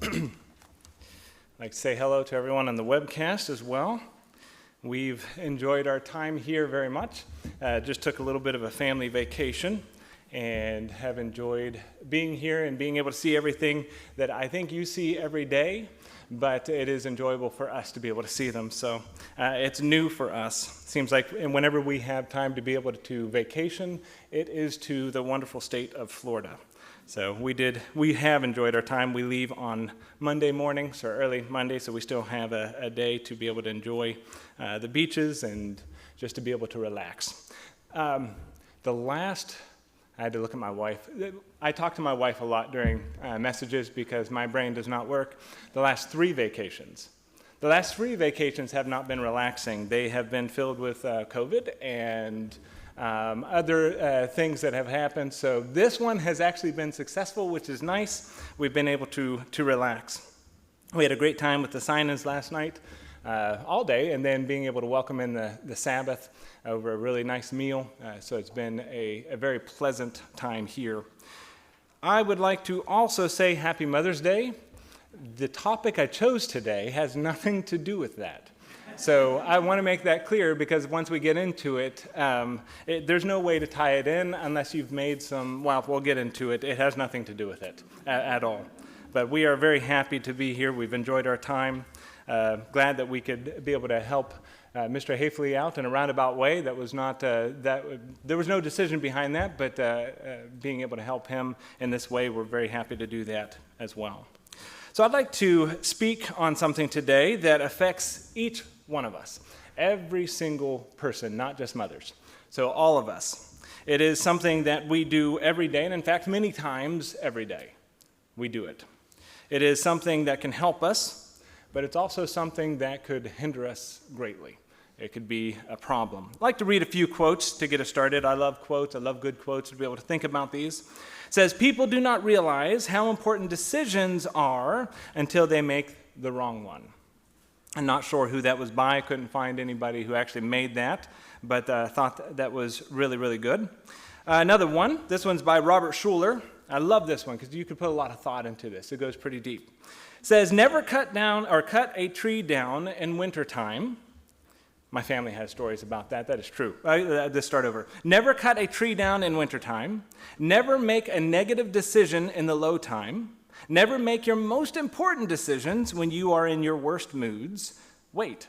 I'd like to say hello to everyone on the webcast as well. We've enjoyed our time here very much. Just took a little bit of a family vacation and have enjoyed being here and being able to see everything that I think you see every day, but it is enjoyable for us to be able to see them. So it's new for us. Seems like whenever we have time to be able to vacation, it is to the wonderful state of Florida. So we have enjoyed our time. We leave on Monday morning, so early Monday, so we still have a day to be able to enjoy the beaches and just to be able to relax. I had to look at my wife. I talk to my wife a lot during messages because my brain does not work. The last three vacations have not been relaxing. They have been filled with COVID and other things that have happened. So this one has actually been successful, which is nice. We've been able to relax. We had a great time with the sign-ins last night, all day, and then being able to welcome in the Sabbath over a really nice meal. So it's been a very pleasant time here. I would like to also say Happy Mother's Day. The topic I chose today has nothing to do with that. So I want to make that clear because once we get into it, there's no way to tie it in unless you've made some, well, we'll get into it. It has nothing to do with it at all. But we are very happy to be here. We've enjoyed our time. Glad that we could be able to help Mr. Hafley out in a roundabout way. That was not, there was no decision behind that, but being able to help him in this way, we're very happy to do that as well. So I'd like to speak on something today that affects each one of us, every single person, not just mothers. So all of us. It is something that we do every day, and in fact, many times every day we do it. It is something that can help us, but it's also something that could hinder us greatly. It could be a problem. I'd like to read a few quotes to get us started. I love quotes. I love good quotes to be able to think about these. It says, "People do not realize how important decisions are until they make the wrong one." I'm not sure who that was by. I couldn't find anybody who actually made that, but thought that was really, really good. Another one, this one's by Robert Schuller. I love this one because you could put a lot of thought into this. It goes pretty deep. It says, "Never cut a tree down in wintertime." My family has stories about that. That is true. Let's start over. "Never cut a tree down in wintertime. Never make a negative decision in the low time. Never make your most important decisions when you are in your worst moods. Wait.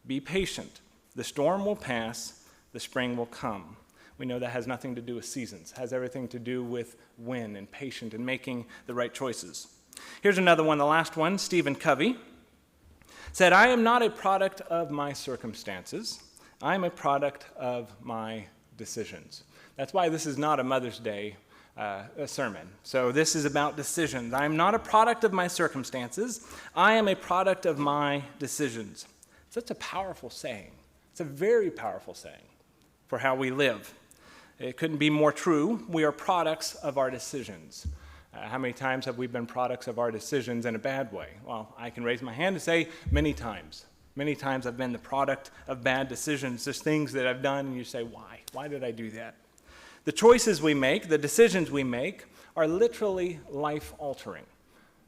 Be patient. The storm will pass. The spring will come." We know that has nothing to do with seasons. It has everything to do with when and patient and making the right choices. Here's another one, the last one. Stephen Covey said, "I am not a product of my circumstances. I am a product of my decisions." That's why this is not a Mother's Day sermon. So this is about decisions. I am not a product of my circumstances. I am a product of my decisions. Such a powerful saying. It's a very powerful saying for how we live. It couldn't be more true. We are products of our decisions. How many times have we been products of our decisions in a bad way? Well, I can raise my hand and say many times. Many times I've been the product of bad decisions, just things that I've done, and you say, why? Why did I do that? The choices we make, the decisions we make, are literally life-altering.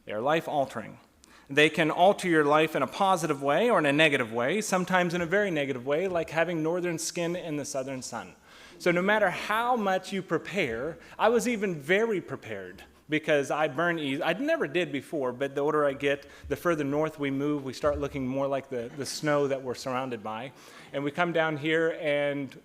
They are life-altering. They can alter your life in a positive way or in a negative way, sometimes in a very negative way, like having northern skin in the southern sun. So no matter how much you prepare, I was even very prepared because I burn easy. I never did before, but the older I get, the further north we move, we start looking more like the snow that we're surrounded by. And we come down here, and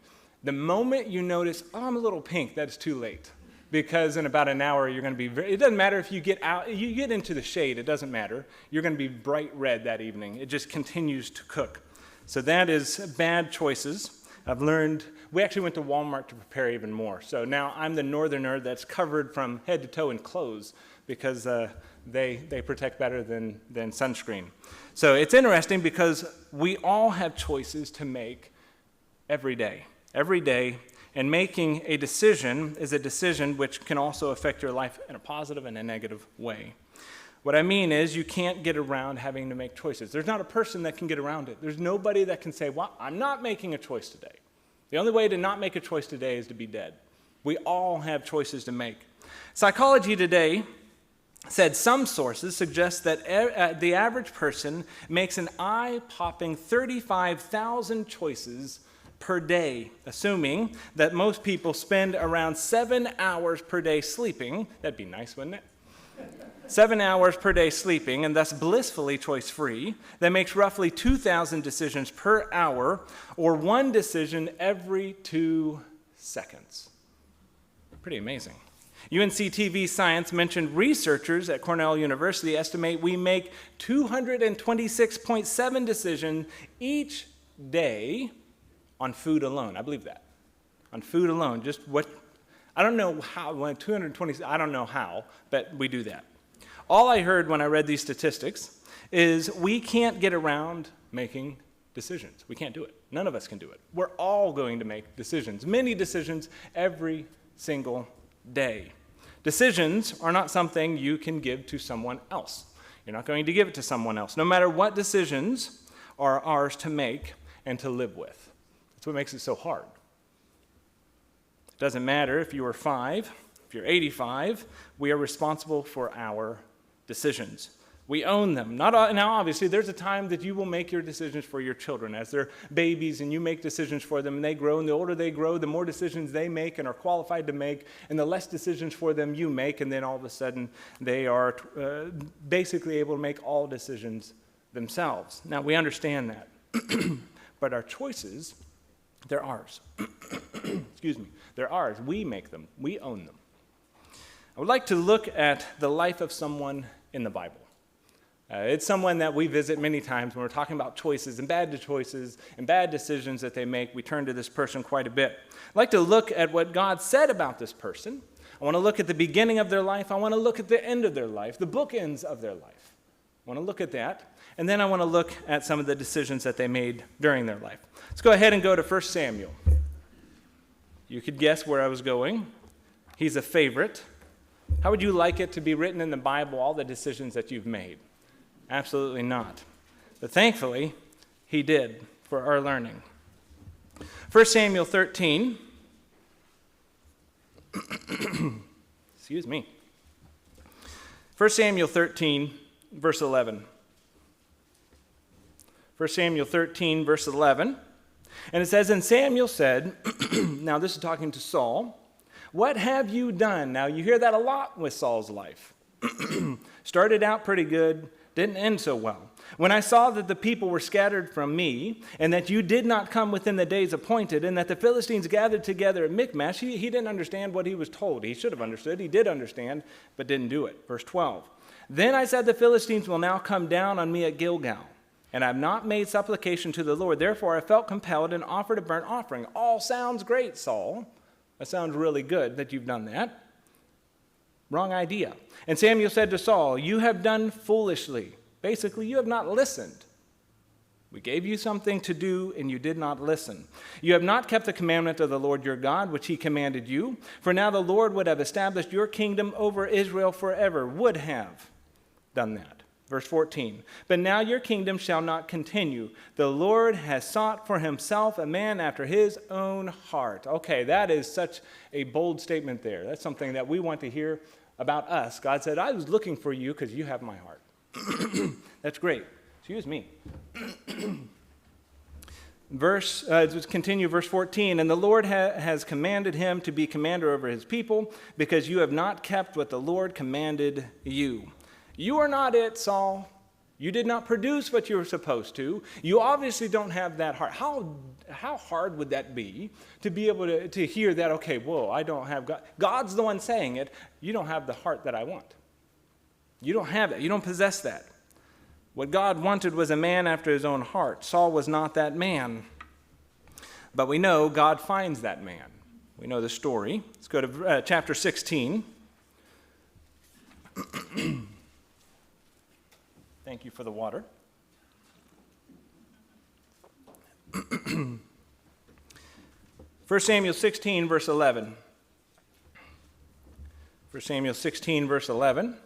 the moment you notice, oh, I'm a little pink, that's too late. Because in about an hour, you're going to be, it doesn't matter if you get out, you get into the shade, it doesn't matter. You're going to be bright red that evening. It just continues to cook. So that is bad choices. I've learned, we actually went to Walmart to prepare even more. So now I'm the northerner that's covered from head to toe in clothes because they protect better than sunscreen. So it's interesting because we all have choices to make every day. Every day, and making a decision is a decision which can also affect your life in a positive and a negative way. What I mean is you can't get around having to make choices. There's not a person that can get around it. There's nobody that can say, well, I'm not making a choice today. The only way to not make a choice today is to be dead. We all have choices to make. Psychology today said some sources suggest that the average person makes an eye-popping 35,000 choices per day, assuming that most people spend around 7 hours per day sleeping. That'd be nice, wouldn't it? 7 hours per day sleeping, and thus blissfully choice-free. That makes roughly 2,000 decisions per hour, or one decision every 2 seconds. Pretty amazing. UNC TV Science mentioned researchers at Cornell University estimate we make 226.7 decisions each day on food alone. I believe that. On food alone. I don't know how, 220, I don't know how, but we do that. All I heard when I read these statistics is we can't get around making decisions. We can't do it. None of us can do it. We're all going to make decisions, many decisions every single day. Decisions are not something you can give to someone else. You're not going to give it to someone else, no matter what decisions are ours to make and to live with. That's what makes it so hard. It doesn't matter if you are 5, if you're 85, we are responsible for our decisions. We own them. Now, obviously, there's a time that you will make your decisions for your children as they're babies, and you make decisions for them, and they grow, and the older they grow, the more decisions they make and are qualified to make, and the less decisions for them you make, and then all of a sudden they are basically able to make all decisions themselves. Now, we understand that. But our choices, they're ours. Excuse me. They're ours. We make them. We own them. I would like to look at the life of someone in the Bible. It's someone that we visit many times when we're talking about choices and bad decisions that they make. We turn to this person quite a bit. I'd like to look at what God said about this person. I want to look at the beginning of their life. I want to look at the end of their life, the bookends of their life. I want to look at that. And then I want to look at some of the decisions that they made during their life. Let's go ahead and go to 1 Samuel. You could guess where I was going. He's a favorite. How would you like it to be written in the Bible, all the decisions that you've made? Absolutely not. But thankfully, he did for our learning. 1 Samuel 13. Excuse me. 1 Samuel 13, verse 11. 1 Samuel 13, verse 11. And it says, and Samuel said, now this is talking to Saul, what have you done? Now you hear that a lot with Saul's life. Started out pretty good, didn't end so well. When I saw that the people were scattered from me, and that you did not come within the days appointed, and that the Philistines gathered together at Michmash, he didn't understand what he was told. He should have understood. He did understand, but didn't do it. Verse 12. Then I said, the Philistines will now come down on me at Gilgal, and I have not made supplication to the Lord. Therefore I felt compelled and offered a burnt offering. All sounds great, Saul. That sounds really good that you've done that. Wrong idea. And Samuel said to Saul, you have done foolishly. Basically, you have not listened. We gave you something to do, and you did not listen. You have not kept the commandment of the Lord your God, which he commanded you. For now the Lord would have established your kingdom over Israel forever. Would have done that. Verse 14. But now your kingdom shall not continue. The Lord has sought for himself a man after his own heart. Okay, that is such a bold statement there. That's something that we want to hear about us. God said, I was looking for you because you have my heart. That's great. Excuse me. Continue verse 14. And the Lord has commanded him to be commander over his people, because you have not kept what the Lord commanded you. You are not it, Saul. You did not produce what you were supposed to. You obviously don't have that heart. How hard would that be to be able to hear that, okay, whoa, I don't have God. God's the one saying it. You don't have the heart that I want. You don't have it. You don't possess that. What God wanted was a man after his own heart. Saul was not that man. But we know God finds that man. We know the story. Let's go to chapter 16. Thank you for the water. 1 Samuel 16, verse 11. 1 Samuel 16, verse 11.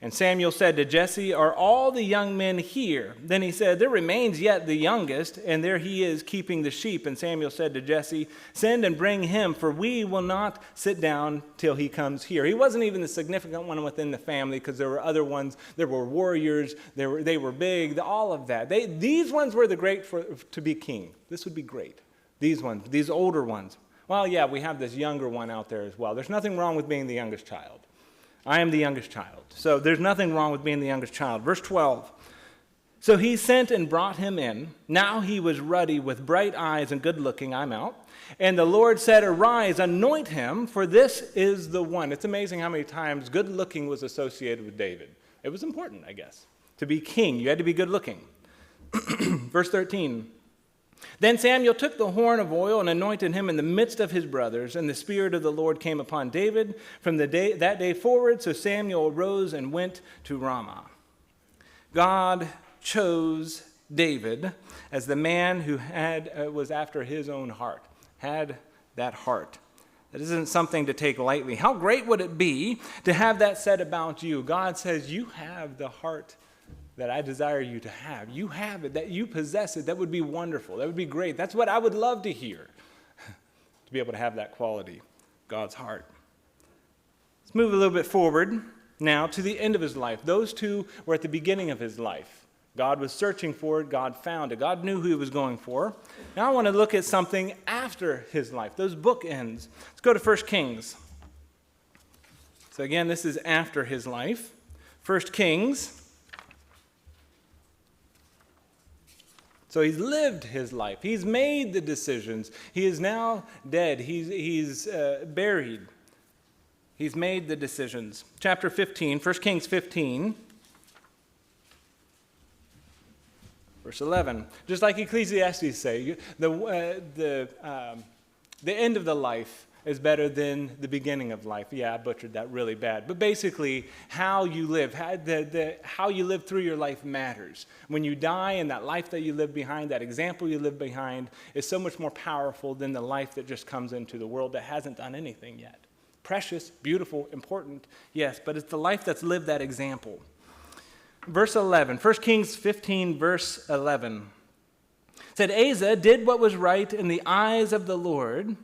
And Samuel said to Jesse, "Are all the young men here?" Then he said, "There remains yet the youngest, and there he is keeping the sheep." And Samuel said to Jesse, "Send and bring him, for we will not sit down till he comes here." He wasn't even the significant one within the family, because there were other ones. There were warriors. They were big, all of that. These ones were the great to be king. This would be great. These ones, these older ones. Well, yeah, we have this younger one out there as well. There's nothing wrong with being the youngest child. I am the youngest child. So there's nothing wrong with being the youngest child. Verse 12. So he sent and brought him in. Now he was ruddy with bright eyes and good looking. I'm out. And the Lord said, "Arise, anoint him, for this is the one." It's amazing how many times good looking was associated with David. It was important, I guess. To be king, you had to be good looking. Verse 13. Then Samuel took the horn of oil and anointed him in the midst of his brothers, and the Spirit of the Lord came upon David from that day forward. So Samuel arose and went to Ramah. God chose David as the man who was after his own heart, had that heart. That isn't something to take lightly. How great would it be to have that said about you? God says, you have the heart that I desire you to have. You have it, that you possess it. That would be wonderful. That would be great. That's what I would love to hear, to be able to have that quality, God's heart. Let's move a little bit forward now to the end of his life. Those two were at the beginning of his life. God was searching for it. God found it. God knew who he was going for. Now I want to look at something after his life, those bookends. Let's go to 1 Kings. So again, this is after his life. 1 Kings. So he's lived his life. He's made the decisions. He is now dead. He's buried. He's made the decisions. Chapter 15, 1 Kings 15, verse 11. Just like Ecclesiastes say, the end of the life is better than the beginning of life. Yeah, I butchered that really bad. But basically, how you live, how you live through your life matters. When you die, and that life that you live behind, that example you live behind, is so much more powerful than the life that just comes into the world that hasn't done anything yet. Precious, beautiful, important, yes, but it's the life that's lived that example. Verse 11, 1 Kings 15, verse 11. Said, Asa did what was right in the eyes of the Lord,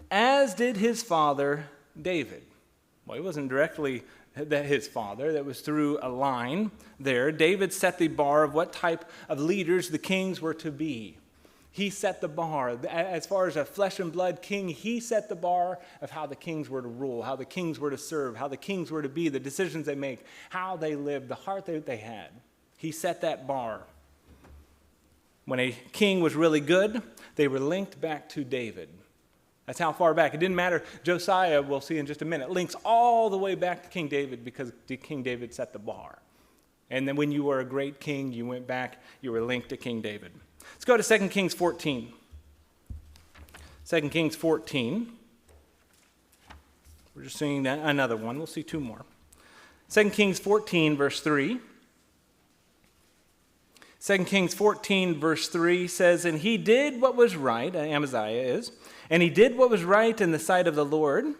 as did his father David. Well, he wasn't directly his father. That was through a line there. David set the bar of what type of leaders the kings were to be. He set the bar. As far as a flesh and blood king, he set the bar of how the kings were to rule, how the kings were to serve, how the kings were to be, the decisions they make, how they lived, the heart that they had. He set that bar. When a king was really good, they were linked back to David. That's how far back. It didn't matter. Josiah, we'll see in just a minute, links all the way back to King David because King David set the bar. And then when you were a great king, you went back, you were linked to King David. Let's go to 2 Kings 14. 2 Kings 14. We're just seeing another one. We'll see two more. 2 Kings 14, verse 3. 2 Kings 14, verse 3 says, And he did what was right, Amaziah is, and he did what was right in the sight of the Lord,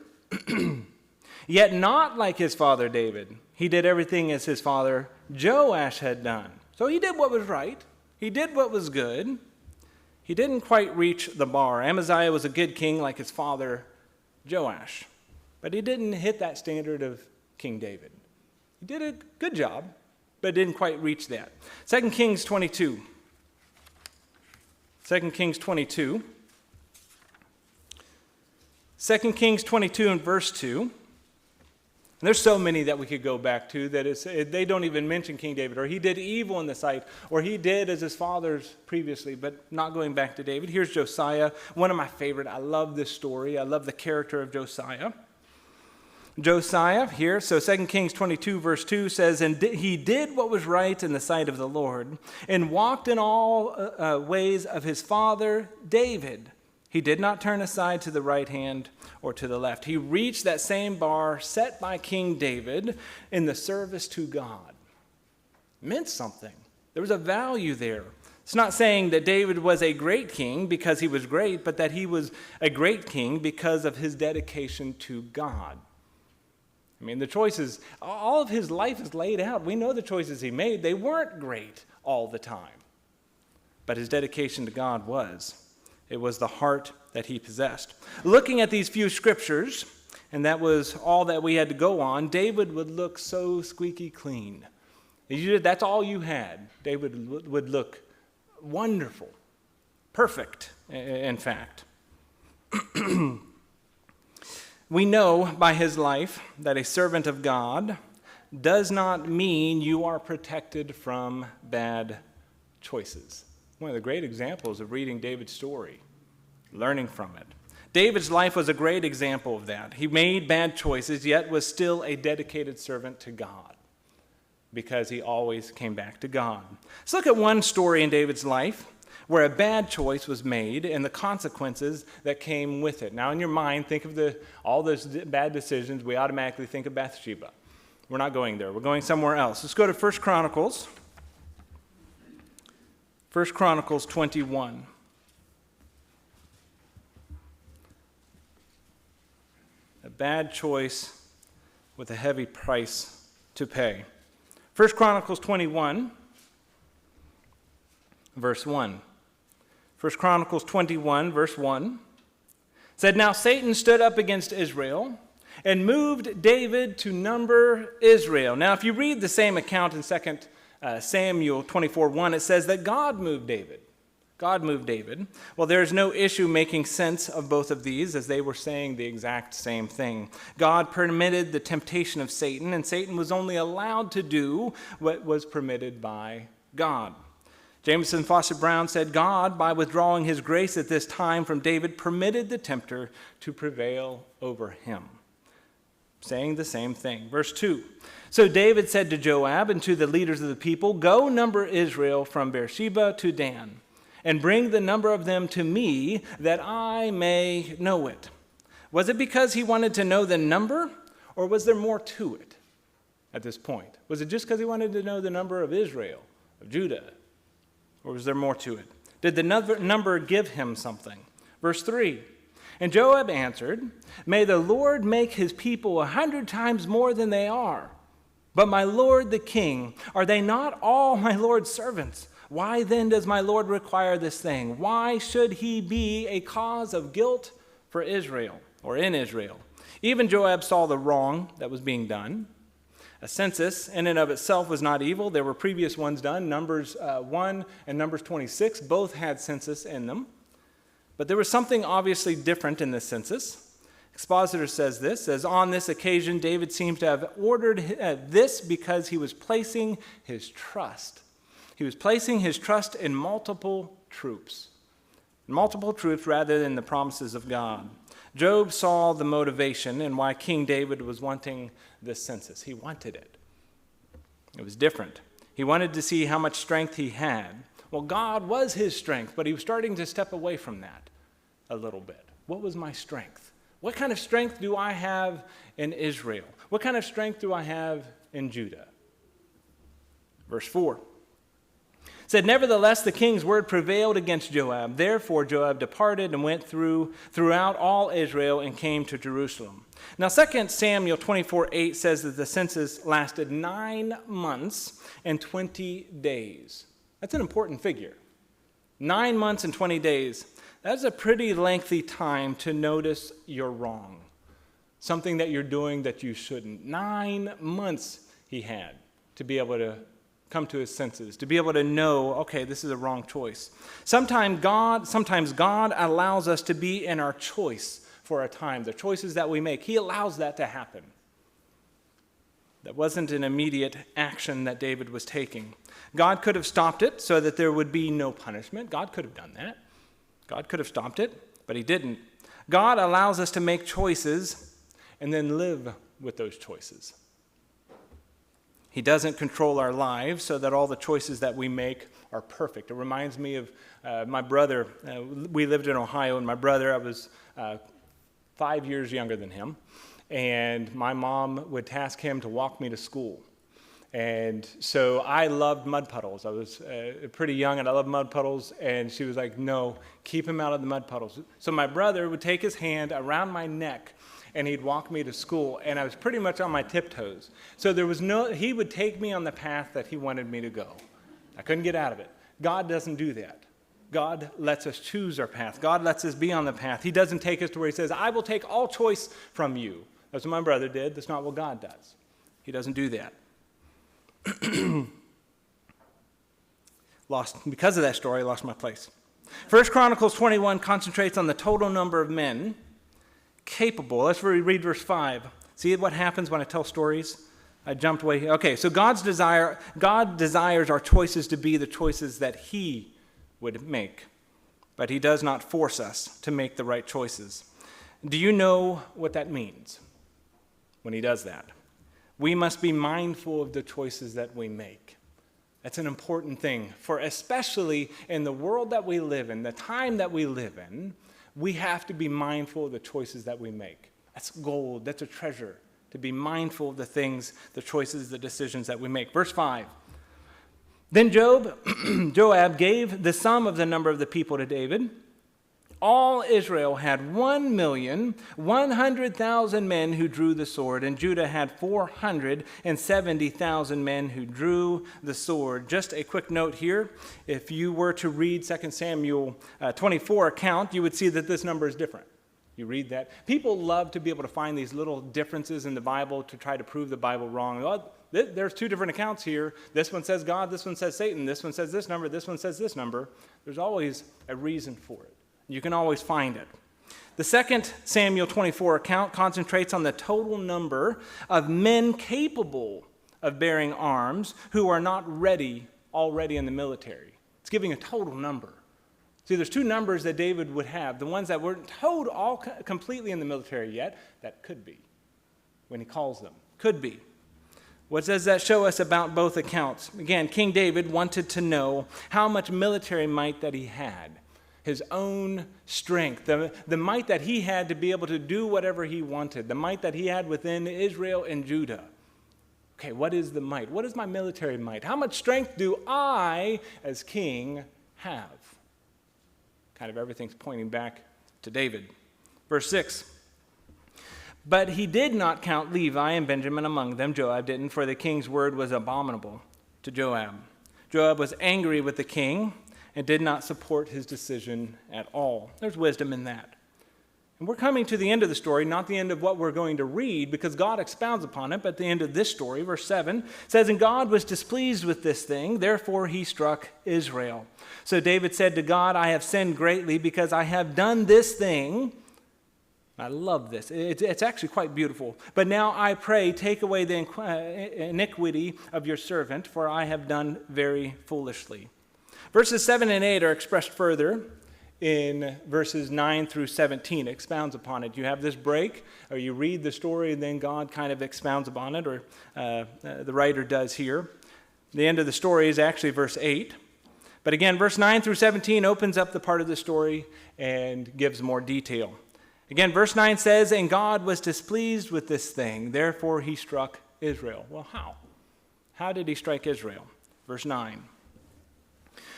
yet not like his father David. He did everything as his father Joash had done. So he did what was right. He did what was good. He didn't quite reach the bar. Amaziah was a good king like his father Joash, but he didn't hit that standard of King David. He did a good job, but didn't quite reach that. 2 Kings 22. 2 Kings 22. 2 Kings 22 and verse 2. And there's so many that we could go back to that they don't even mention King David, or he did evil in the sight, or he did as his fathers previously, but not going back to David. Here's Josiah, one of my favorite. I love this story. I love the character of Josiah. Josiah here, so 2 Kings 22 verse 2 says, And he did what was right in the sight of the Lord, and walked in all ways of his father David. He did not turn aside to the right hand or to the left. He reached that same bar set by King David in the service to God. It meant something. There was a value there. It's not saying that David was a great king because he was great, but that he was a great king because of his dedication to God. I mean, the choices, all of his life is laid out. We know the choices he made. They weren't great all the time. But his dedication to God was. It was the heart that he possessed. Looking at these few scriptures, and that was all that we had to go on, David would look so squeaky clean. That's all you had. David would look wonderful, perfect, in fact. We know by his life that a servant of God does not mean you are protected from bad choices. One of the great examples of reading David's story, learning from it. David's life was a great example of that. He made bad choices, yet was still a dedicated servant to God because he always came back to God. Let's look at one story in David's life where a bad choice was made and the consequences that came with it. Now, in your mind, think of all those bad decisions. We automatically think of Bathsheba. We're not going there. We're going somewhere else. Let's go to 1 Chronicles. 1 Chronicles 21. A bad choice with a heavy price to pay. 1 Chronicles 21, verse 1. 1 Chronicles 21, verse 1, said, "Now Satan stood up against Israel and moved David to number Israel." Now, if you read the same account in 2 Samuel 24:1, it says that God moved David. God moved David. Well, there's no issue making sense of both of these, as they were saying the exact same thing. God permitted the temptation of Satan, and Satan was only allowed to do what was permitted by God. Jameson Fawcett Brown said, God, by withdrawing his grace at this time from David, permitted the tempter to prevail over him. Saying the same thing. Verse 2, "So David said to Joab and to the leaders of the people, 'Go number Israel from Beersheba to Dan, and bring the number of them to me, that I may know it.'" Was it because he wanted to know the number, or was there more to it at this point? Was it just because he wanted to know the number of Israel, of Judah? Or was there more to it? Did the number give him something? Verse 3, "And Joab answered, 'May the Lord make his people 100 times more than they are. But my lord the king, are they not all my lord's servants? Why then does my lord require this thing? Why should he be a cause of guilt for Israel, or in Israel?' Even Joab saw the wrong that was being done. A census in and of itself was not evil. There were previous ones done. Numbers 1 and Numbers 26 both had census in them. But there was something obviously different in this census. Expositor says this, says, "On this occasion, David seems to have ordered this because he was placing his trust. He was placing his trust in multiple troops rather than the promises of God." Job saw the motivation and why King David was wanting this census. He wanted it. It was different. He wanted to see how much strength he had. Well, God was his strength, but he was starting to step away from that a little bit. What was my strength? What kind of strength do I have in Israel? What kind of strength do I have in Judah? Verse 4. Said, "Nevertheless, the king's word prevailed against Joab. Therefore, Joab departed and went throughout all Israel and came to Jerusalem." Now, 2 Samuel 24:8 says that the census lasted 9 months and 20 days. That's an important figure. 9 months and 20 days. That's a pretty lengthy time to notice you're wrong. Something that you're doing that you shouldn't. 9 months he had to be able to come to his senses, to be able to know, okay, this is a wrong choice. Sometimes God allows us to be in our choice for a time, the choices that we make. He allows that to happen. That wasn't an immediate action that David was taking. God could have stopped it so that there would be no punishment. God could have done that. God could have stopped it, but he didn't. God allows us to make choices and then live with those choices. He doesn't control our lives so that all the choices that we make are perfect. It reminds me of my brother. We lived in Ohio, and my brother, I was 5 years younger than him, and my mom would task him to walk me to school. And so I loved mud puddles. I was pretty young, and I loved mud puddles, and she was like, "No, keep him out of the mud puddles." So my brother would take his hand around my neck and he'd walk me to school, and I was pretty much on my tiptoes. So he would take me on the path that he wanted me to go. I couldn't get out of it. God doesn't do that. God lets us choose our path. God lets us be on the path. He doesn't take us to where he says, I will take all choice from you. That's what my brother did. That's not what God does. He doesn't do that. Because of that story, I lost my place. 1 Chronicles 21 concentrates on the total number of men capable. Let's read verse 5. See what happens when I tell stories? I jumped way. Okay, so God desires our choices to be the choices that he would make, but he does not force us to make the right choices. Do you know what that means when he does that? We must be mindful of the choices that we make. That's an important thing, for especially in the world that we live in, the time that we live in, we have to be mindful of the choices that we make. That's gold, that's a treasure, to be mindful of the things, the choices, the decisions that we make. Verse 5. Then Joab gave the sum of the number of the people to David. All Israel had 1,100,000 men who drew the sword, and Judah had 470,000 men who drew the sword. Just a quick note here. If you were to read 2 Samuel 24 account, you would see that this number is different. You read that. People love to be able to find these little differences in the Bible to try to prove the Bible wrong. Well, there's two different accounts here. This one says God, this one says Satan, this one says this number, this one says this number. There's always a reason for it. You can always find it. The 2 Samuel 24 account concentrates on the total number of men capable of bearing arms who are not already in the military. It's giving a total number. See, there's two numbers that David would have. The ones that weren't all completely in the military yet, that could be, when he calls them. Could be. What does that show us about both accounts? Again, King David wanted to know how much military might that he had. His own strength, the might that he had to be able to do whatever he wanted, the might that he had within Israel and Judah. Okay, what is the might? What is my military might? How much strength do I, as king, have? Kind of everything's pointing back to David. Verse 6. But he did not count Levi and Benjamin among them. Joab didn't, for the king's word was abominable to Joab. Joab was angry with the king and did not support his decision at all. There's wisdom in that. And we're coming to the end of the story, not the end of what we're going to read, because God expounds upon it, but the end of this story, verse 7, says, And God was displeased with this thing, therefore he struck Israel. So David said to God, I have sinned greatly because I have done this thing. I love this. It's actually quite beautiful. But now I pray, take away the iniquity of your servant, for I have done very foolishly. Verses 7 and 8 are expressed further in verses 9 through 17. It expounds upon it. You have this break, or you read the story, and then God kind of expounds upon it, or the writer does here. The end of the story is actually verse 8. But again, verse 9 through 17 opens up the part of the story and gives more detail. Again, verse 9 says, And God was displeased with this thing, therefore he struck Israel. Well, how? How did he strike Israel? Verse 9.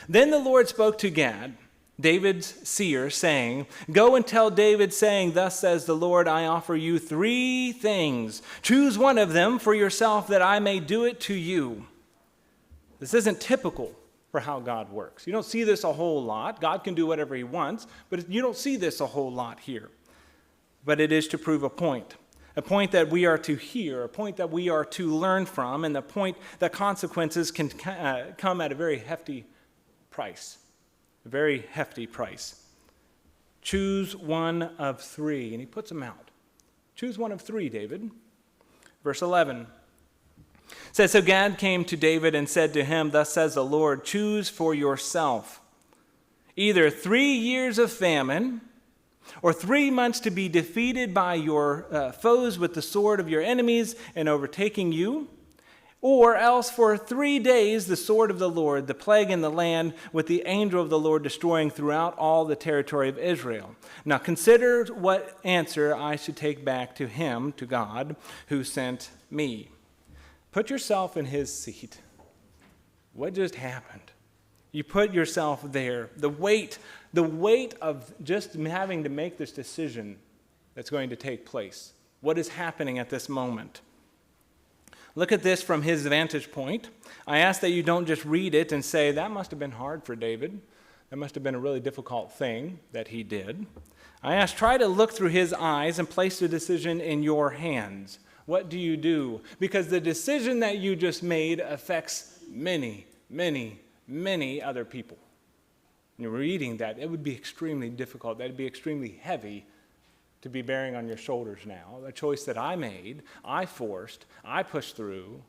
Then the Lord spoke to Gad, David's seer, saying, Go and tell David, saying, Thus says the Lord, I offer you 3 things. Choose one of them for yourself, that I may do it to you. This isn't typical for how God works. You don't see this a whole lot. God can do whatever he wants, but you don't see this a whole lot here. But it is to prove a point that we are to hear, a point that we are to learn from, and the point that consequences can come at a very hefty price. A very hefty price. Choose one of 3, and he puts them out. Choose one of 3, David. Verse 11 says, So Gad came to David and said to him, Thus says the Lord, choose for yourself either 3 years of famine, or 3 months to be defeated by your foes with the sword of your enemies and overtaking you, or else for 3 days the sword of the Lord, the plague in the land, with the angel of the Lord destroying throughout all the territory of Israel. Now consider what answer I should take back to him, to God, who sent me. Put yourself in his seat. What just happened? You put yourself there. The weight of just having to make this decision that's going to take place. What is happening at this moment? Look at this from his vantage point. I ask that you don't just read it and say, that must have been hard for David. That must have been a really difficult thing that he did. I ask, try to look through his eyes and place the decision in your hands. What do you do? Because the decision that you just made affects many, many, many other people. And you're reading that, it would be extremely difficult. That would be extremely heavy to be bearing on your shoulders now. A choice that I made, I forced, I pushed through.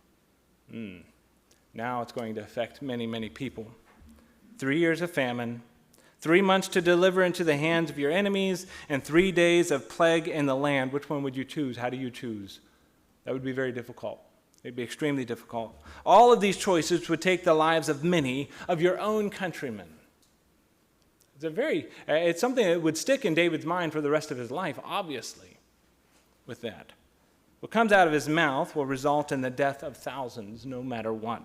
Now it's going to affect many, many people. 3 years of famine, 3 months to deliver into the hands of your enemies, and 3 days of plague in the land. Which one would you choose? How do you choose? That would be very difficult. It'd be extremely difficult. All of these choices would take the lives of many of your own countrymen. It's something that would stick in David's mind for the rest of his life, obviously, with that. What comes out of his mouth will result in the death of thousands, no matter what.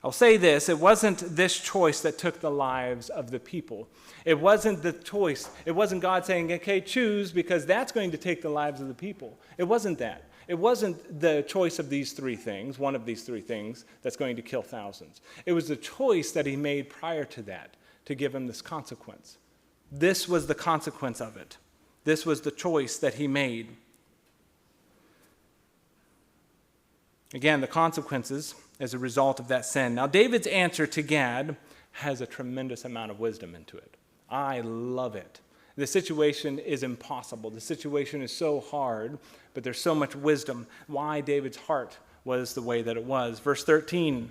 I'll say this, it wasn't this choice that took the lives of the people. It wasn't the choice. It wasn't God saying, okay, choose, because that's going to take the lives of the people. It wasn't that. It wasn't the choice of these three things, one of these three things, that's going to kill thousands. It was the choice that he made prior to that to give him this consequence. This was the consequence of it. This was the choice that he made. Again, the consequences as a result of that sin. Now, David's answer to Gad has a tremendous amount of wisdom into it. I love it. The situation is impossible. The situation is so hard, but there's so much wisdom. Why David's heart was the way that it was. Verse 13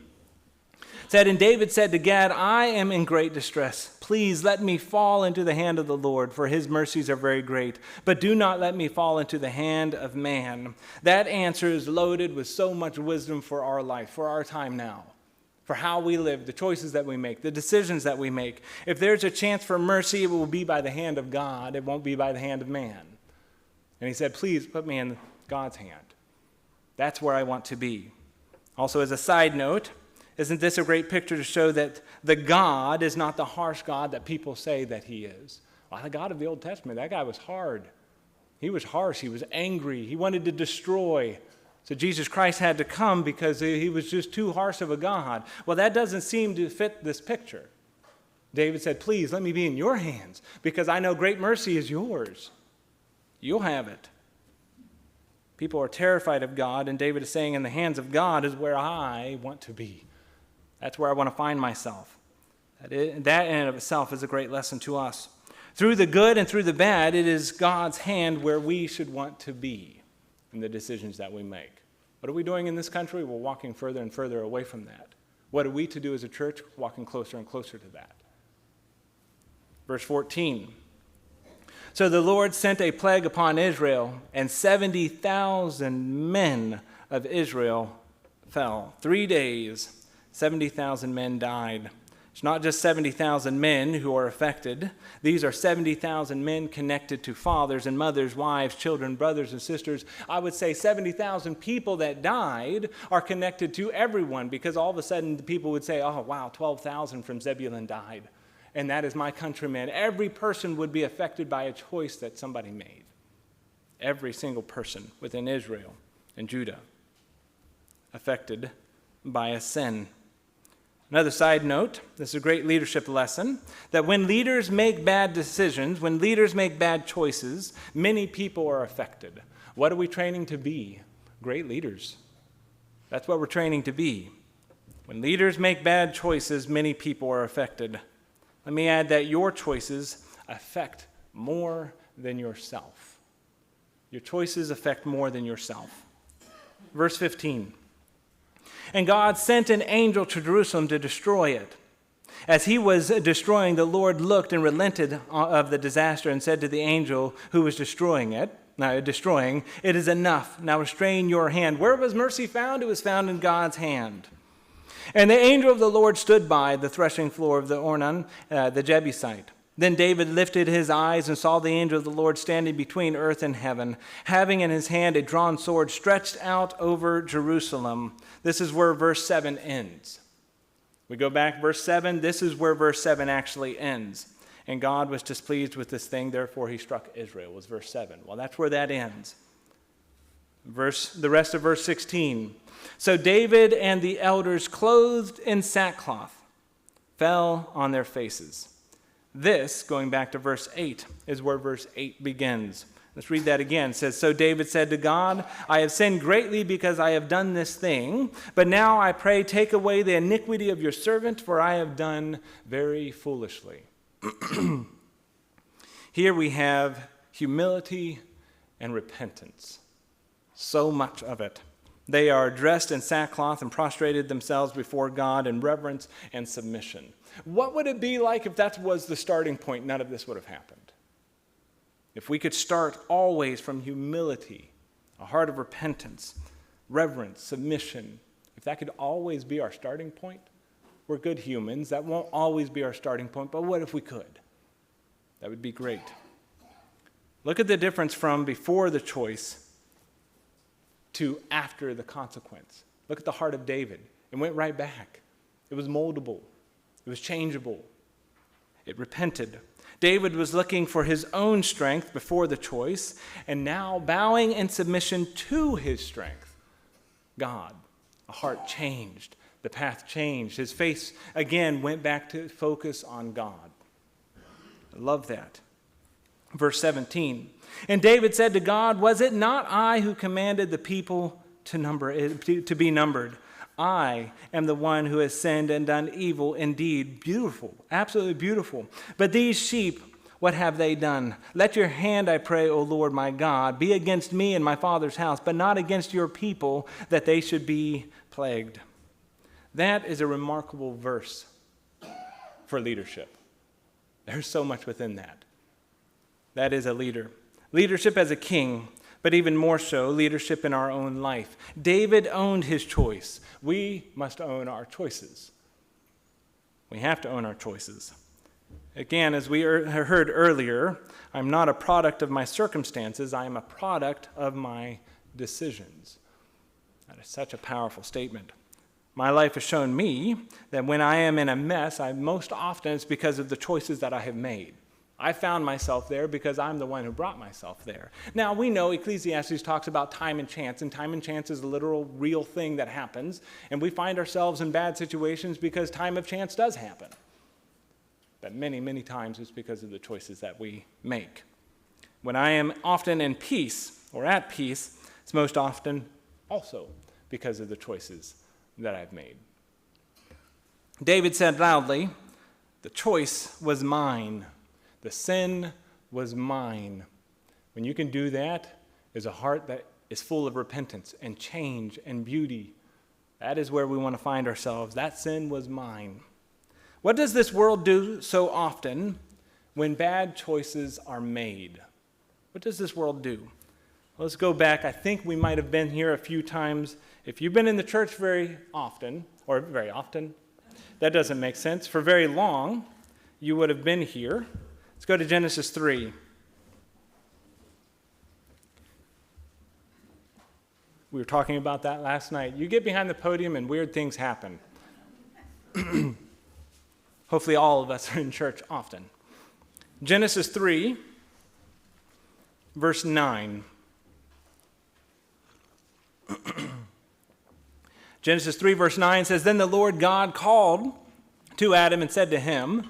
said, and David said to Gad, I am in great distress. Please let me fall into the hand of the Lord, for his mercies are very great. But do not let me fall into the hand of man. That answer is loaded with so much wisdom for our life, for our time now, for how we live, the choices that we make, the decisions that we make. If there's a chance for mercy, it will be by the hand of God. It won't be by the hand of man. And he said, please put me in God's hand. That's where I want to be. Also, as a side note, isn't this a great picture to show that the God is not the harsh God that people say that he is? Well, the God of the Old Testament, that guy was hard. He was harsh. He was angry. He wanted to destroy. So Jesus Christ had to come because he was just too harsh of a God. Well, that doesn't seem to fit this picture. David said, please let me be in your hands because I know great mercy is yours. You'll have it. People are terrified of God, and David is saying in the hands of God is where I want to be. That's where I want to find myself. That in and of itself is a great lesson to us. Through the good and through the bad, it is God's hand where we should want to be in the decisions that we make. What are we doing in this country? We're walking further and further away from that. What are we to do as a church? Walking closer and closer to that. Verse 14. So the Lord sent a plague upon Israel, and 70,000 men of Israel fell. 3 days. 70,000 men died. It's not just 70,000 men who are affected. These are 70,000 men connected to fathers and mothers, wives, children, brothers and sisters. I would say 70,000 people that died are connected to everyone because all of a sudden people would say, oh, wow, 12,000 from Zebulun died. And that is my countrymen. Every person would be affected by a choice that somebody made. Every single person within Israel and Judah affected by a sin. Another side note, this is a great leadership lesson, that when leaders make bad decisions, when leaders make bad choices, many people are affected. What are we training to be? Great leaders. That's what we're training to be. When leaders make bad choices, many people are affected. Let me add that your choices affect more than yourself. Your choices affect more than yourself. Verse 15. And God sent an angel to Jerusalem to destroy it. As he was destroying, the Lord looked and relented of the disaster and said to the angel who was destroying, it is enough. Now restrain your hand. Where was mercy found? It was found in God's hand. And the angel of the Lord stood by the threshing floor of the Ornan, the Jebusite. Then David lifted his eyes and saw the angel of the Lord standing between earth and heaven, having in his hand a drawn sword stretched out over Jerusalem. This is where verse 7 ends. We go back, verse 7, this is where verse 7 actually ends. And God was displeased with this thing, therefore he struck Israel, was verse 7. Well, that's where that ends. The rest of verse 16. So David and the elders, clothed in sackcloth, fell on their faces. This, going back to verse 8, is where verse 8 begins. Let's read that again. It says, So David said to God, I have sinned greatly because I have done this thing, but now I pray, take away the iniquity of your servant, for I have done very foolishly. Here we have humility and repentance. So much of it. They are dressed in sackcloth and prostrated themselves before God in reverence and submission. What would it be like if that was the starting point? None of this would have happened. If we could start always from humility, a heart of repentance, reverence, submission, if that could always be our starting point, we're good humans. That won't always be our starting point, but what if we could? That would be great. Look at the difference from before the choice to after the consequence. Look at the heart of David. It went right back. It was moldable. It was changeable. It repented. David was looking for his own strength before the choice, and now bowing in submission to his strength. God, a heart changed. The path changed. His face again went back to focus on God. I love that. Verse 17. And David said to God, was it not I who commanded the people to be numbered? I am the one who has sinned and done evil indeed. Beautiful, absolutely beautiful. But these sheep, what have they done? Let your hand, I pray, O Lord my God, be against me and my father's house, but not against your people, that they should be plagued. That is a remarkable verse for leadership. There's so much within that. That is a leader. Leadership as a king, but even more so, leadership in our own life. David owned his choice. We must own our choices. We have to own our choices. Again, as we heard earlier, I'm not a product of my circumstances. I am a product of my decisions. That is such a powerful statement. My life has shown me that when I am in a mess, most often it's because of the choices that I have made. I found myself there because I'm the one who brought myself there. Now, we know Ecclesiastes talks about time and chance is a literal, real thing that happens, and we find ourselves in bad situations because time of chance does happen. But many, many times it's because of the choices that we make. When I am often in peace, or at peace, it's most often also because of the choices that I've made. David said loudly, the choice was mine. The sin was mine. When you can do that, is a heart that is full of repentance and change and beauty. That is where we want to find ourselves. That sin was mine. What does this world do so often when bad choices are made? What does this world do? Well, let's go back. I think we might have been here a few times. If you've been in the church very often, that doesn't make sense. For very long, you would have been here. Let's go to Genesis 3. We were talking about that last night. You get behind the podium and weird things happen. Hopefully all of us are in church often. Genesis 3, verse 9. Genesis 3, verse 9 says, Then the Lord God called to Adam and said to him,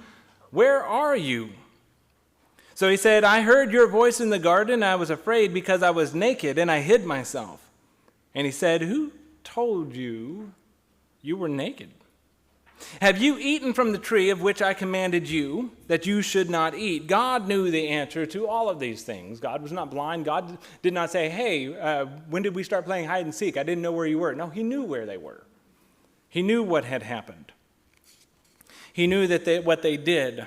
Where are you? So he said, I heard your voice in the garden, and I was afraid because I was naked, and I hid myself. And he said, Who told you you were naked? Have you eaten from the tree of which I commanded you that you should not eat? God knew the answer to all of these things. God was not blind. God did not say, hey, when did we start playing hide and seek? I didn't know where you were. No, he knew where they were. He knew what had happened. He knew that what they did.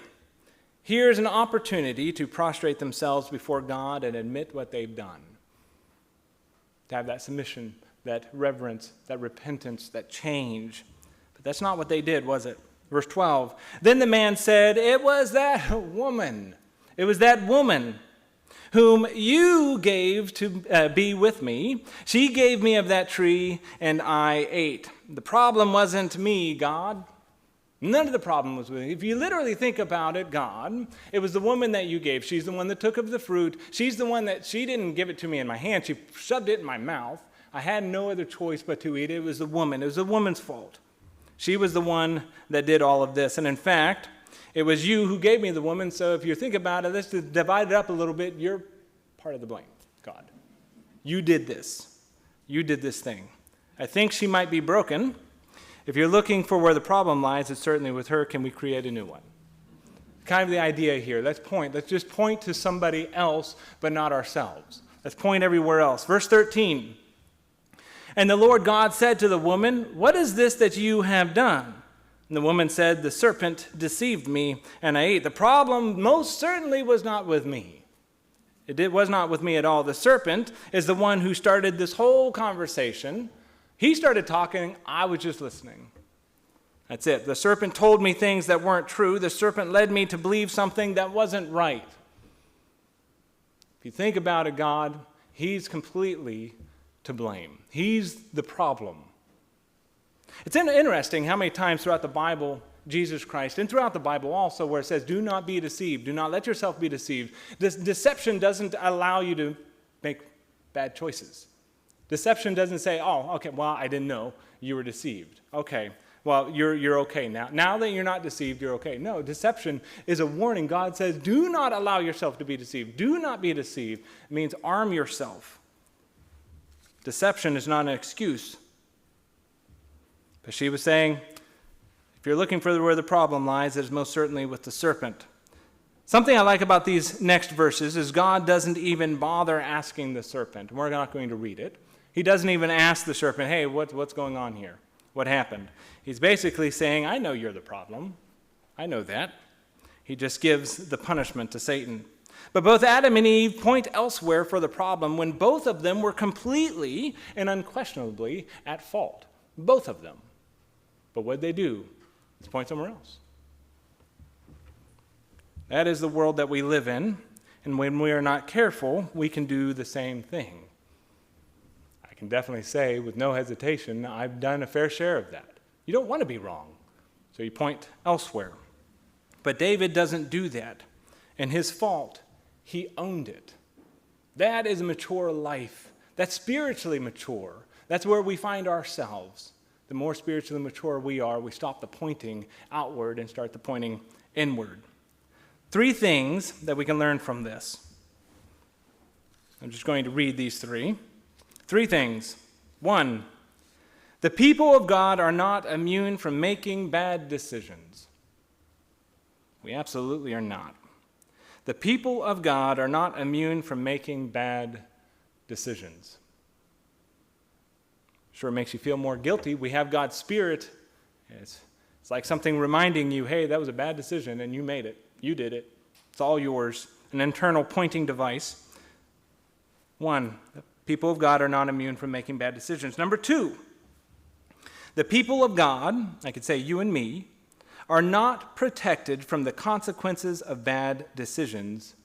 Here's an opportunity to prostrate themselves before God and admit what they've done. To have that submission, that reverence, that repentance, that change. That's not what they did, was it? Verse 12, Then the man said, It was that woman whom you gave to be with me. She gave me of that tree, and I ate. The problem wasn't me, God. None of the problem was with me. If you literally think about it, God, it was the woman that you gave. She's the one that took of the fruit. She's the one that she didn't give it to me in my hand. She shoved it in my mouth. I had no other choice but to eat it. It was the woman. It was the woman's fault. She was the one that did all of this. And in fact, it was you who gave me the woman. So if you think about it, let's just divide it up a little bit. You're part of the blame, God. You did this. You did this thing. I think she might be broken. If you're looking for where the problem lies, it's certainly with her. Can we create a new one? Kind of the idea here. Let's just point to somebody else, but not ourselves. Let's point everywhere else. Verse 13. And the Lord God said to the woman, "What is this that you have done?" And the woman said, "The serpent deceived me, and I ate." The problem most certainly was not with me. It was not with me at all. The serpent is the one who started this whole conversation. He started talking, I was just listening. That's it. The serpent told me things that weren't true. The serpent led me to believe something that wasn't right. If you think about it, God, he's completely to blame. He's the problem. It's interesting how many times throughout the Bible, Jesus Christ, and throughout the Bible also, where it says, do not be deceived. Do not let yourself be deceived. This deception doesn't allow you to make bad choices. Deception doesn't say, oh, okay, well, I didn't know you were deceived. Okay, well, you're okay now. Now that you're not deceived, you're okay. No, deception is a warning. God says, do not allow yourself to be deceived. Do not be deceived. It means arm yourself. Deception is not an excuse. But she was saying, if you're looking for where the problem lies, it is most certainly with the serpent. Something I like about these next verses is God doesn't even bother asking the serpent. We're not going to read it. He doesn't even ask the serpent, hey, what's going on here? What happened? He's basically saying, I know you're the problem. I know that. He just gives the punishment to Satan. But both Adam and Eve point elsewhere for the problem when both of them were completely and unquestionably at fault. Both of them. But what did they do? Let's point somewhere else. That is the world that we live in, and when we are not careful, we can do the same thing. I can definitely say with no hesitation, I've done a fair share of that. You don't want to be wrong, so you point elsewhere. But David doesn't do that. And his fault, he owned it. That is a mature life. That's spiritually mature. That's where we find ourselves. The more spiritually mature we are, we stop the pointing outward and start the pointing inward. 3 things that we can learn from this. I'm just going to read these 3. 3 things. 1, the people of God are not immune from making bad decisions. We absolutely are not. The people of God are not immune from making bad decisions. Sure, it makes you feel more guilty. We have God's Spirit. It's like something reminding you, hey, that was a bad decision, and you made it. You did it. It's all yours. An internal pointing device. 1, the people of God are not immune from making bad decisions. Number 2, the people of God, I could say you and me, are not protected from the consequences of bad decisions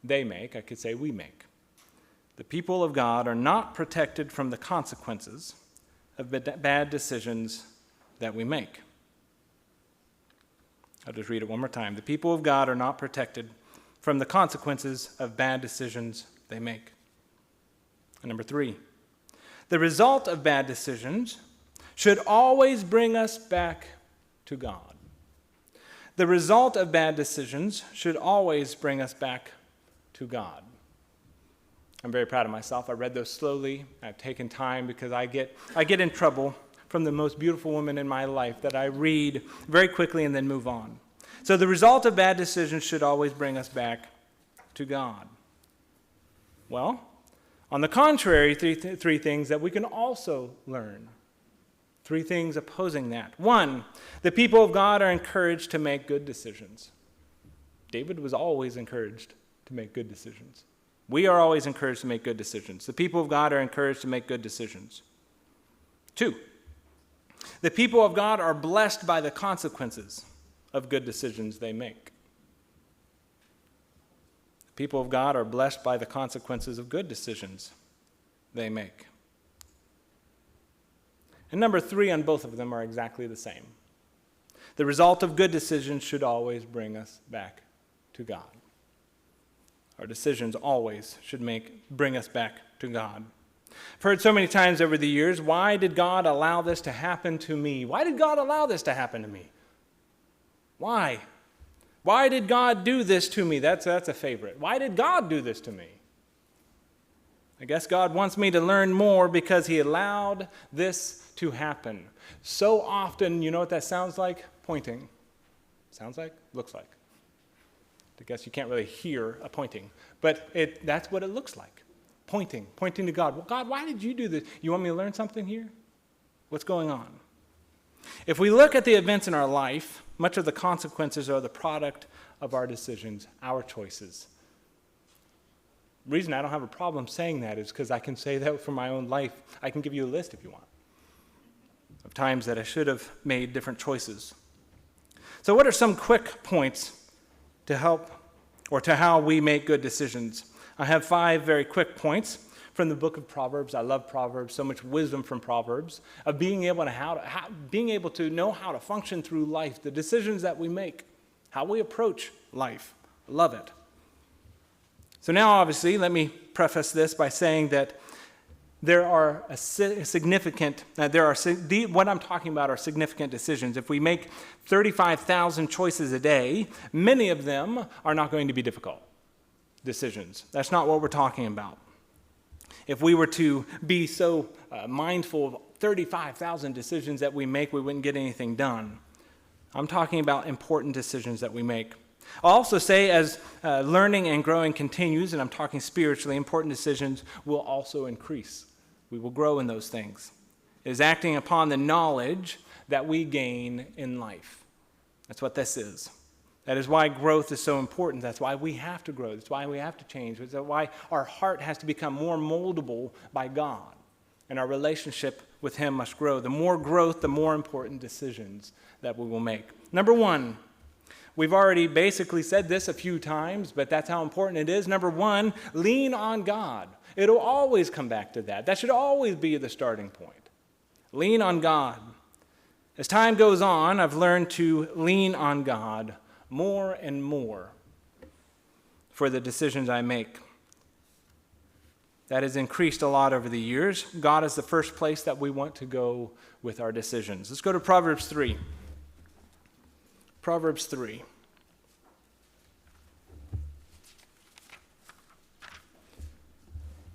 they make. I could say we make. The people of God are not protected from the consequences of bad decisions that we make. I'll just read it one more time. The people of God are not protected from the consequences of bad decisions they make. And number 3, the result of bad decisions should always bring us back to God. The result of bad decisions should always bring us back to God. I'm very proud of myself. I read those slowly. I've taken time because I get in trouble from the most beautiful woman in my life that I read very quickly and then move on. So the result of bad decisions should always bring us back to God. Well, on the contrary, three things that we can also learn. 3 things opposing that. 1, the people of God are encouraged to make good decisions. David was always encouraged to make good decisions. We are always encouraged to make good decisions. The people of God are encouraged to make good decisions. 2, the people of God are blessed by the consequences of good decisions they make. The people of God are blessed by the consequences of good decisions they make. And number 3 on both of them are exactly the same. The result of good decisions should always bring us back to God. Our decisions always should bring us back to God. I've heard so many times over the years, why did God allow this to happen to me? Why did God allow this to happen to me? Why? Why did God do this to me? That's a favorite. Why did God do this to me? I guess God wants me to learn more because he allowed this to happen. So often, you know what that sounds like? Pointing. Sounds like? Looks like. I guess you can't really hear a pointing, but that's what it looks like. Pointing to God. Well, God, why did you do this? You want me to learn something here? What's going on? If we look at the events in our life, much of the consequences are the product of our decisions, our choices. The reason I don't have a problem saying that is because I can say that for my own life. I can give you a list if you want of times that I should have made different choices. So what are some quick points to help or to how we make good decisions? I have 5 very quick points from the book of Proverbs. I love Proverbs, so much wisdom from Proverbs, of being able to know how to function through life, the decisions that we make, how we approach life. I love it. So now, obviously, let me preface this by saying that what I'm talking about are significant decisions. If we make 35,000 choices a day, many of them are not going to be difficult decisions. That's not what we're talking about. If we were to be so mindful of 35,000 decisions that we make, we wouldn't get anything done. I'm talking about important decisions that we make. I'll also say as learning and growing continues, and I'm talking spiritually, important decisions will also increase. We will grow in those things. It is acting upon the knowledge that we gain in life. That's what this is. That is why growth is so important. That's why we have to grow. That's why we have to change. That's why our heart has to become more moldable by God. And our relationship with him must grow. The more growth, the more important decisions that we will make. Number 1, we've already basically said this a few times, but that's how important it is. Number 1, lean on God. It'll always come back to that. That should always be the starting point. Lean on God. As time goes on, I've learned to lean on God more and more for the decisions I make. That has increased a lot over the years. God is the first place that we want to go with our decisions. Let's go to Proverbs 3. Proverbs 3.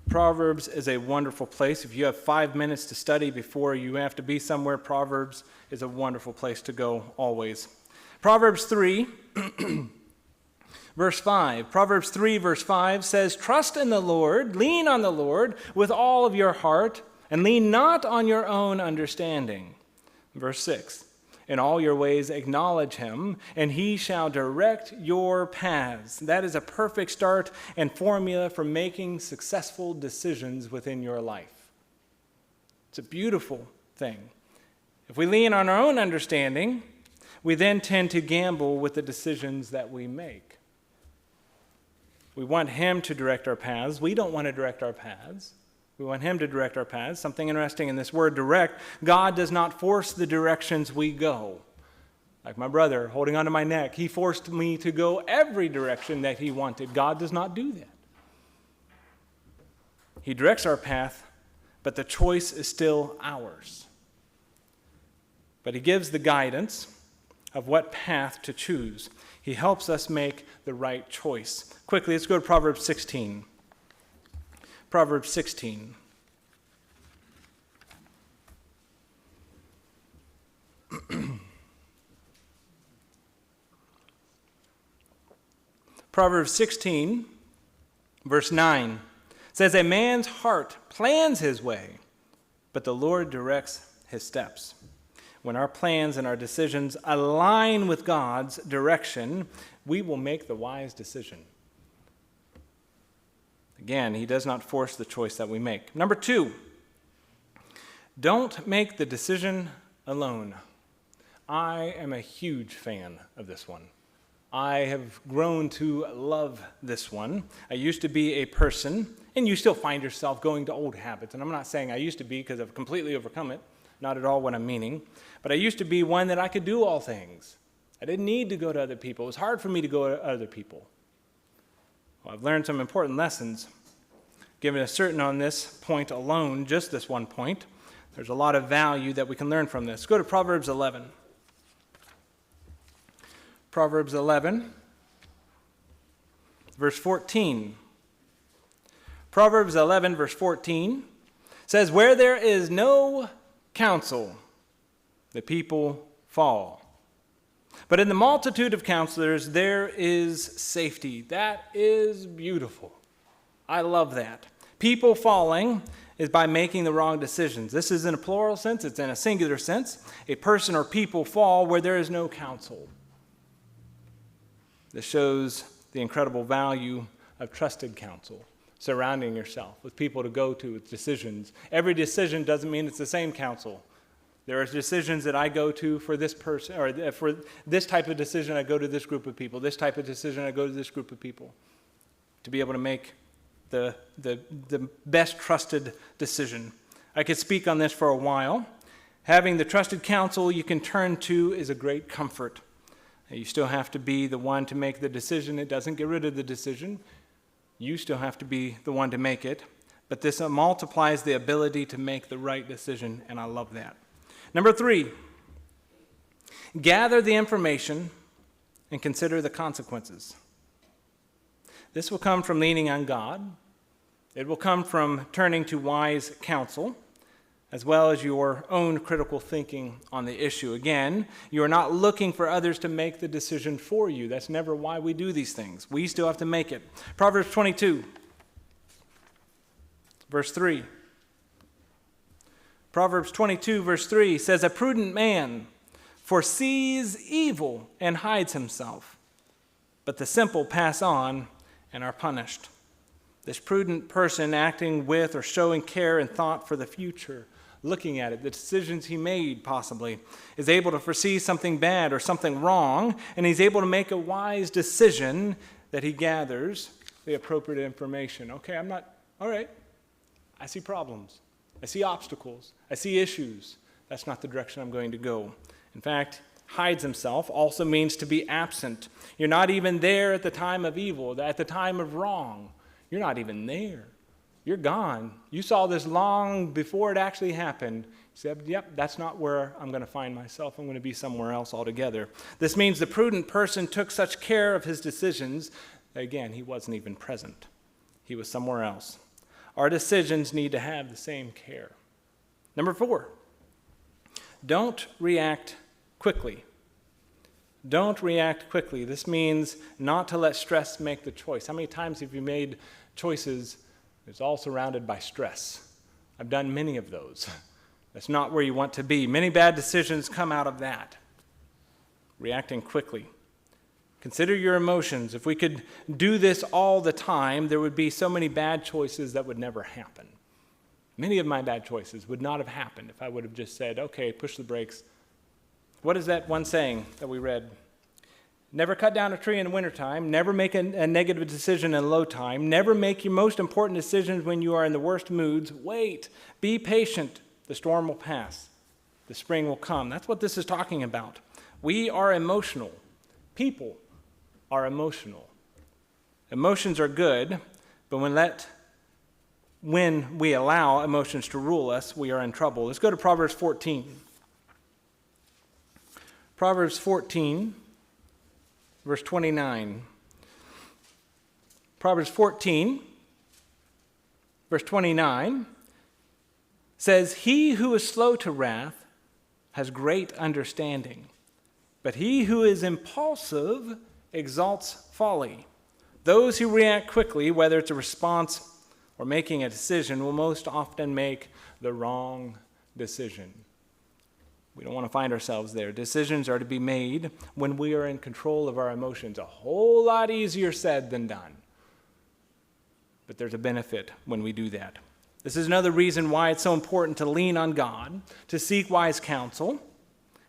Proverbs is a wonderful place. If you have 5 minutes to study before you have to be somewhere, Proverbs is a wonderful place to go always. Proverbs 3, verse 5. Proverbs 3, verse 5 says, "Trust in the Lord, lean on the Lord with all of your heart, and lean not on your own understanding." Verse 6. "In all your ways acknowledge him, and he shall direct your paths." That is a perfect start and formula for making successful decisions within your life. It's a beautiful thing. If we lean on our own understanding, we then tend to gamble with the decisions that we make. We want him to direct our paths. We don't want to direct our paths. We want him to direct our paths. Something interesting in this word direct, God does not force the directions we go. Like my brother holding onto my neck, he forced me to go every direction that he wanted. God does not do that. He directs our path, but the choice is still ours. But he gives the guidance of what path to choose. He helps us make the right choice. Quickly, let's go to Proverbs 16. Proverbs 16. Proverbs 16, verse 9 says, "A man's heart plans his way, but the Lord directs his steps." When our plans and our decisions align with God's direction, we will make the wise decision. Again, he does not force the choice that we make. Number 2, don't make the decision alone. I am a huge fan of this one. I have grown to love this one. I used to be a person, and you still find yourself going to old habits. And I'm not saying I used to be because I've completely overcome it. not at all what I'm meaning. But I used to be one that I could do all things. I didn't need to go to other people. It was hard for me to go to other people. Well, I've learned some important lessons. Given a certain on this point alone, just this one point, there's a lot of value that we can learn from this. Go to Proverbs 11. Proverbs 11, verse 14. Proverbs 11, verse 14 says, "Where there is no counsel, the people fall. But in the multitude of counselors, there is safety." That is beautiful. I love that. People falling is by making the wrong decisions. This is in a plural sense. It's in a singular sense. A person or people fall where there is no counsel. This shows the incredible value of trusted counsel, surrounding yourself with people to go to with decisions. Every decision doesn't mean it's the same counsel. There are decisions that I go to for this person, or for this type of decision, I go to this group of people. This type of decision, I go to this group of people to be able to make the best trusted decision. I could speak on this for a while. Having the trusted counsel you can turn to is a great comfort. You still have to be the one to make the decision. It doesn't get rid of the decision. You still have to be the one to make it. But this multiplies the ability to make the right decision, and I love that. Number 3, gather the information and consider the consequences. This will come from leaning on God. It will come from turning to wise counsel, as well as your own critical thinking on the issue. Again, you are not looking for others to make the decision for you. That's never why we do these things. We still have to make it. Proverbs 22, verse 3. Proverbs 22, verse 3 says, "A prudent man foresees evil and hides himself, but the simple pass on and are punished." This prudent person acting with or showing care and thought for the future, looking at it, the decisions he made possibly, is able to foresee something bad or something wrong, and he's able to make a wise decision that he gathers the appropriate information. Okay, all right, I see problems. I see obstacles. I see issues. That's not the direction I'm going to go. In fact, hides himself also means to be absent. You're not even there at the time of evil, at the time of wrong. You're not even there. You're gone. You saw this long before it actually happened. You said, yep, that's not where I'm going to find myself. I'm going to be somewhere else altogether. This means the prudent person took such care of his decisions that, again, he wasn't even present. He was somewhere else. Our decisions need to have the same care. Number 4, don't react quickly. Don't react quickly. This means not to let stress make the choice. How many times have you made choices that's all surrounded by stress? I've done many of those. That's not where you want to be. Many bad decisions come out of that. Reacting quickly. Consider your emotions. If we could do this all the time, there would be so many bad choices that would never happen. Many of my bad choices would not have happened if I would have just said, okay, push the brakes. What is that one saying that we read? Never cut down a tree in the wintertime. Never make a negative decision in low time. Never make your most important decisions when you are in the worst moods. Wait. Be patient. The storm will pass. The spring will come. That's what this is talking about. We are emotional. People are emotional. Emotions are good, but when we allow emotions to rule us, we are in trouble. Let's go to Proverbs 14. Proverbs 14, verse 29. Proverbs 14, verse 29 says, "He who is slow to wrath has great understanding, but he who is impulsive exalts folly." Those who react quickly, whether it's a response or making a decision, will most often make the wrong decision. We don't want to find ourselves there. Decisions are to be made when we are in control of our emotions. A whole lot easier said than done. But there's a benefit when we do that. This is another reason why it's so important to lean on God, to seek wise counsel,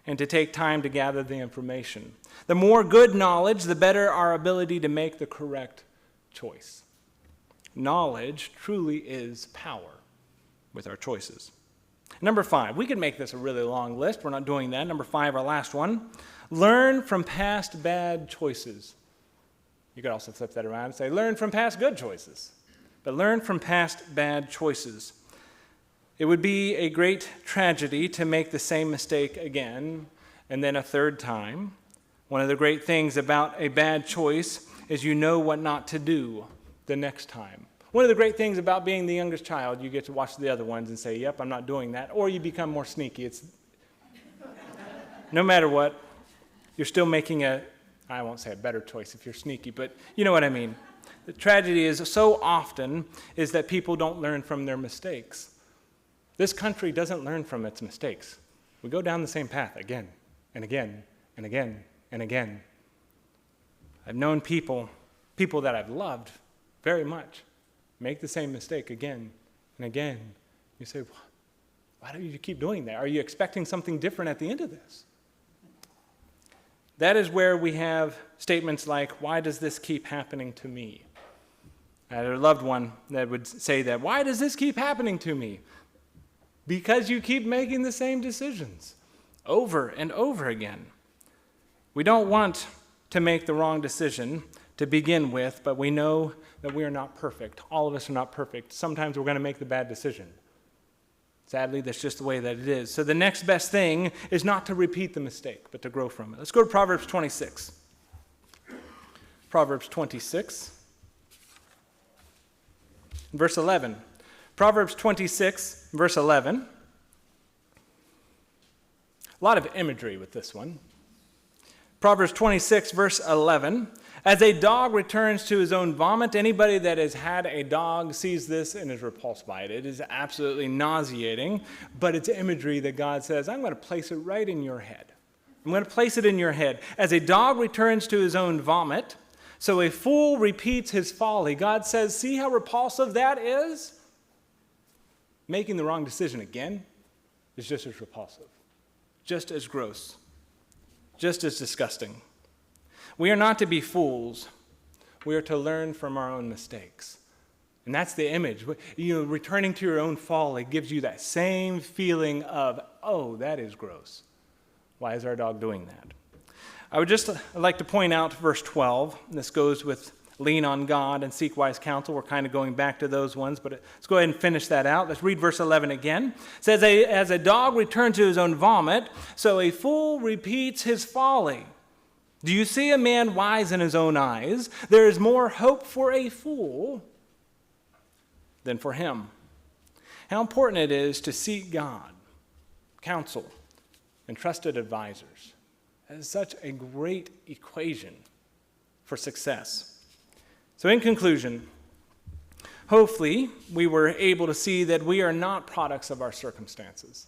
and to take time to gather the information. The more good knowledge, the better our ability to make the correct choice. Knowledge truly is power with our choices. Number 5, we could make this a really long list. We're not doing that. Number 5, our last one. Learn from past bad choices. You could also flip that around and say, learn from past good choices. But learn from past bad choices. It would be a great tragedy to make the same mistake again and then a third time. One of the great things about a bad choice is you know what not to do the next time. One of the great things about being the youngest child, you get to watch the other ones and say, yep, I'm not doing that. Or you become more sneaky. No matter what, you're still making I won't say a better choice if you're sneaky, but you know what I mean. The tragedy is so often is that people don't learn from their mistakes. This country doesn't learn from its mistakes. We go down the same path again and again and again and again. I've known people that I've loved very much, make the same mistake again and again. You say, why do you keep doing that? Are you expecting something different at the end of this? That is where we have statements like, why does this keep happening to me? I had a loved one that would say that, why does this keep happening to me? Because you keep making the same decisions over and over again. We don't want to make the wrong decision to begin with, but we know that we are not perfect. All of us are not perfect. Sometimes we're going to make the bad decision. Sadly, that's just the way that it is. So the next best thing is not to repeat the mistake, but to grow from it. Let's go to Proverbs 26. Proverbs 26, verse 11. Proverbs 26, verse 11. A lot of imagery with this one. Proverbs 26, verse 11. As a dog returns to his own vomit, anybody that has had a dog sees this and is repulsed by it. It is absolutely nauseating, but it's imagery that God says, I'm going to place it right in your head. I'm going to place it in your head. As a dog returns to his own vomit, so a fool repeats his folly. God says, see how repulsive that is? Making the wrong decision again is just as repulsive, just as gross, just as disgusting. We are not to be fools. We are to learn from our own mistakes. And that's the image. Returning to your own folly gives you that same feeling of, oh, that is gross. Why is our dog doing that? I would just like to point out verse 12. This goes with lean on God and seek wise counsel. We're kind of going back to those ones, but let's go ahead and finish that out. Let's read verse 11 again. It says, as a dog returns to his own vomit, so a fool repeats his folly. Do you see a man wise in his own eyes? There is more hope for a fool than for him. How important it is to seek God, counsel, and trusted advisors. That is such a great equation for success. So in conclusion, hopefully we were able to see that we are not products of our circumstances.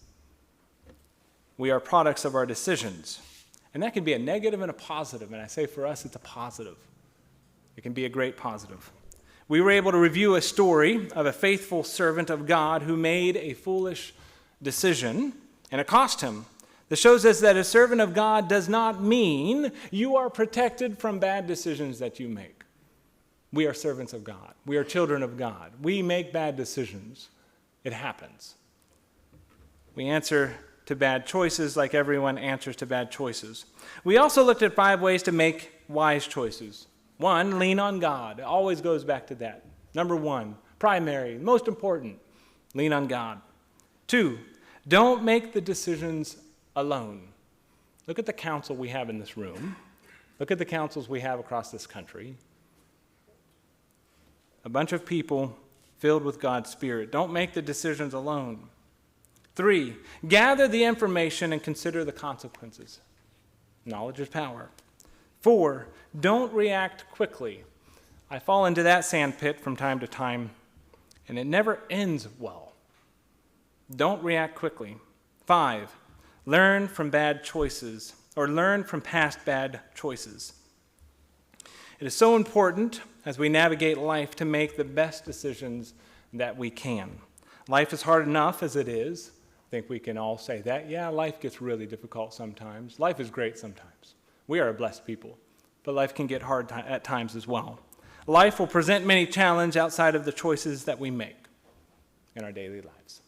We are products of our decisions. And that can be a negative and a positive. And I say for us, it's a positive. It can be a great positive. We were able to review a story of a faithful servant of God who made a foolish decision, and it cost him. This shows us that a servant of God does not mean you are protected from bad decisions that you make. We are servants of God. We are children of God. We make bad decisions. It happens. We answer to bad choices like everyone answers to bad choices. We also looked at 5 ways to make wise choices. 1, lean on God. It always goes back to that. Number 1, primary, most important, lean on God. 2, don't make the decisions alone. Look at the counsel we have in this room. Look at the counsels we have across this country. A bunch of people filled with God's Spirit. Don't make the decisions alone. 3, gather the information and consider the consequences. Knowledge is power. 4, don't react quickly. I fall into that sandpit from time to time, and it never ends well. Don't react quickly. 5, learn from bad choices, or learn from past bad choices. It is so important as we navigate life to make the best decisions that we can. Life is hard enough as it is. I think we can all say that. Yeah, life gets really difficult sometimes. Life is great sometimes. We are a blessed people, but life can get hard at times as well. Life will present many challenges outside of the choices that we make in our daily lives.